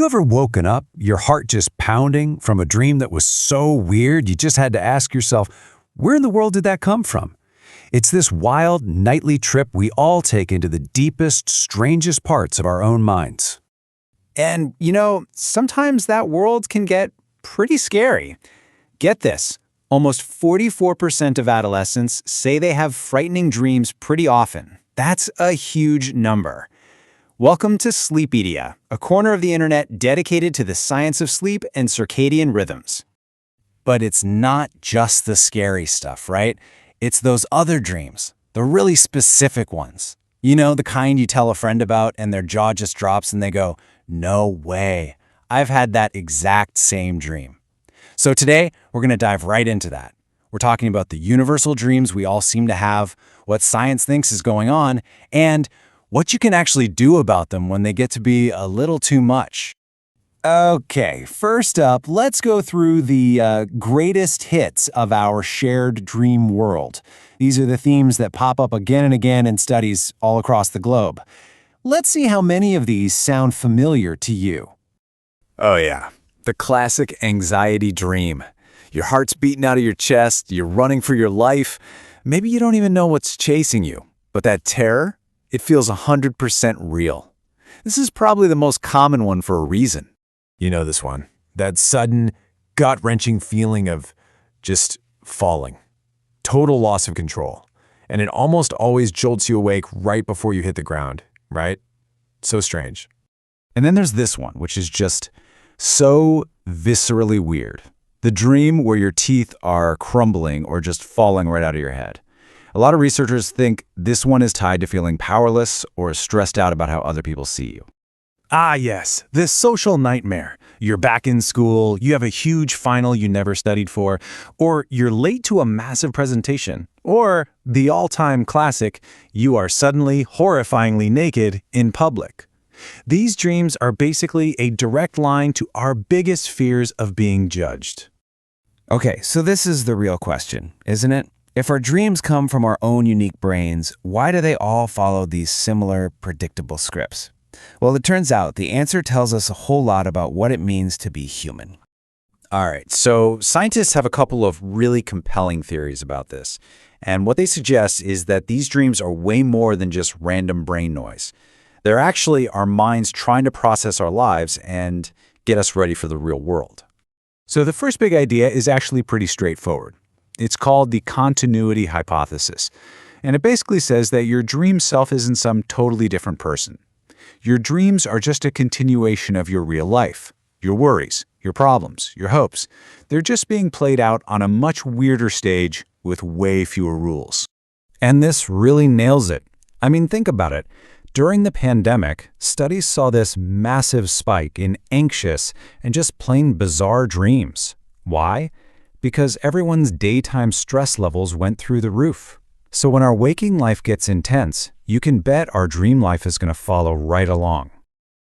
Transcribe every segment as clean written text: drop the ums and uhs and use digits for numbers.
you ever woken up, your heart just pounding from a dream that was so weird you just had to ask yourself, where in the world did that come from? It's this wild, nightly trip we all take into the deepest, strangest parts of our own minds. And, sometimes that world can get pretty scary. Get this, almost 44% of adolescents say they have frightening dreams pretty often. That's a huge number. Welcome to Sleepedia, a corner of the internet dedicated to the science of sleep and circadian rhythms. But it's not just the scary stuff, right? It's those other dreams, the really specific ones. The kind you tell a friend about and their jaw just drops and they go, "No way, I've had that exact same dream." So today, we're going to dive right into that. We're talking about the universal dreams we all seem to have, what science thinks is going on, and what you can actually do about them when they get to be a little too much. Okay, first up, let's go through the greatest hits of our shared dream world. These are the themes that pop up again and again in studies all across the globe. Let's see how many of these sound familiar to you. Oh yeah, the classic anxiety dream. Your heart's beating out of your chest, you're running for your life. Maybe you don't even know what's chasing you, but that terror, it feels 100% real. This is probably the most common one for a reason. You know this one. That sudden, gut-wrenching feeling of just falling. Total loss of control. And it almost always jolts you awake right before you hit the ground, right? So strange. And then there's this one, which is just so viscerally weird. The dream where your teeth are crumbling or just falling right out of your head. A lot of researchers think this one is tied to feeling powerless or stressed out about how other people see you. Ah, yes, this social nightmare. You're back in school, you have a huge final you never studied for, or you're late to a massive presentation, or the all-time classic, you are suddenly horrifyingly naked in public. These dreams are basically a direct line to our biggest fears of being judged. Okay, so this is the real question, isn't it? If our dreams come from our own unique brains, why do they all follow these similar, predictable scripts? Well, it turns out the answer tells us a whole lot about what it means to be human. All right, so scientists have a couple of really compelling theories about this. And what they suggest is that these dreams are way more than just random brain noise. They're actually our minds trying to process our lives and get us ready for the real world. So the first big idea is actually pretty straightforward. It's called the continuity hypothesis. And it basically says that your dream self isn't some totally different person. Your dreams are just a continuation of your real life, your worries, your problems, your hopes. They're just being played out on a much weirder stage with way fewer rules. And this really nails it. I mean, think about it. During the pandemic, studies saw this massive spike in anxious and just plain bizarre dreams. Why? Because everyone's daytime stress levels went through the roof. So when our waking life gets intense, you can bet our dream life is going to follow right along.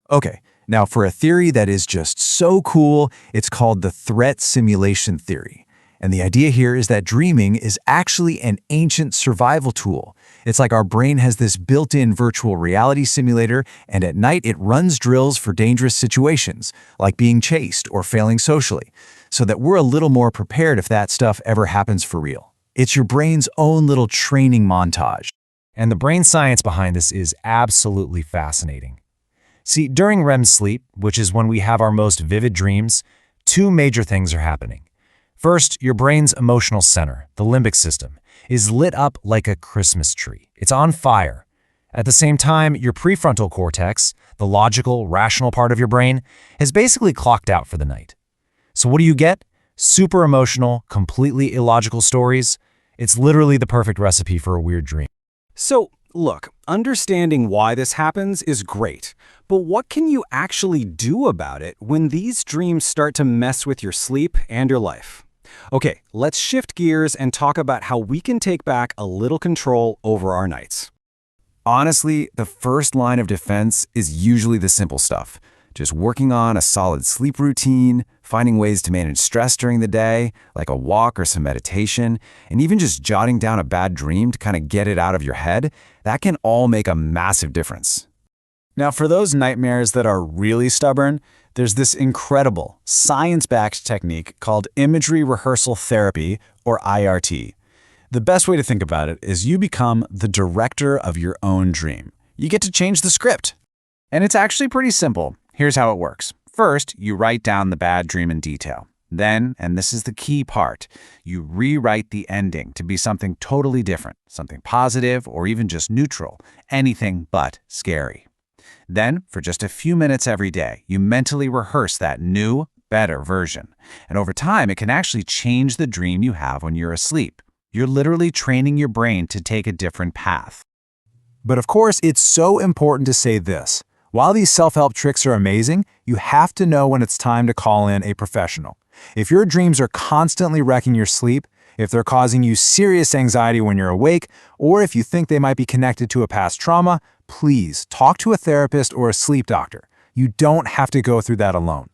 Okay, now for a theory that is just so cool, it's called the threat simulation theory. And the idea here is that dreaming is actually an ancient survival tool. It's like our brain has this built-in virtual reality simulator, and at night it runs drills for dangerous situations, like being chased or failing socially, so that we're a little more prepared if that stuff ever happens for real. It's your brain's own little training montage. And the brain science behind this is absolutely fascinating. See, during REM sleep, which is when we have our most vivid dreams, two major things are happening. First, your brain's emotional center, the limbic system, is lit up like a Christmas tree. It's on fire. At the same time, your prefrontal cortex, the logical, rational part of your brain, has basically clocked out for the night. So what do you get? Super emotional, completely illogical stories. It's literally the perfect recipe for a weird dream. So, look, understanding why this happens is great, but what can you actually do about it when these dreams start to mess with your sleep and your life? Okay, let's shift gears and talk about how we can take back a little control over our nights. Honestly, the first line of defense is usually the simple stuff. Just working on a solid sleep routine, finding ways to manage stress during the day, like a walk or some meditation, and even just jotting down a bad dream to kind of get it out of your head, that can all make a massive difference. Now, for those nightmares that are really stubborn, There's this incredible, science-backed technique called imagery rehearsal therapy, or IRT. The best way to think about it is you become the director of your own dream. You get to change the script. And it's actually pretty simple. Here's how it works. First, you write down the bad dream in detail. Then, and this is the key part, you rewrite the ending to be something totally different, something positive or even just neutral, anything but scary. Then, for just a few minutes every day, you mentally rehearse that new, better version. And over time, it can actually change the dream you have when you're asleep. You're literally training your brain to take a different path. But of course, it's so important to say this. While these self-help tricks are amazing, you have to know when it's time to call in a professional. If your dreams are constantly wrecking your sleep, if they're causing you serious anxiety when you're awake, or if you think they might be connected to a past trauma, please talk to a therapist or a sleep doctor. You don't have to go through that alone.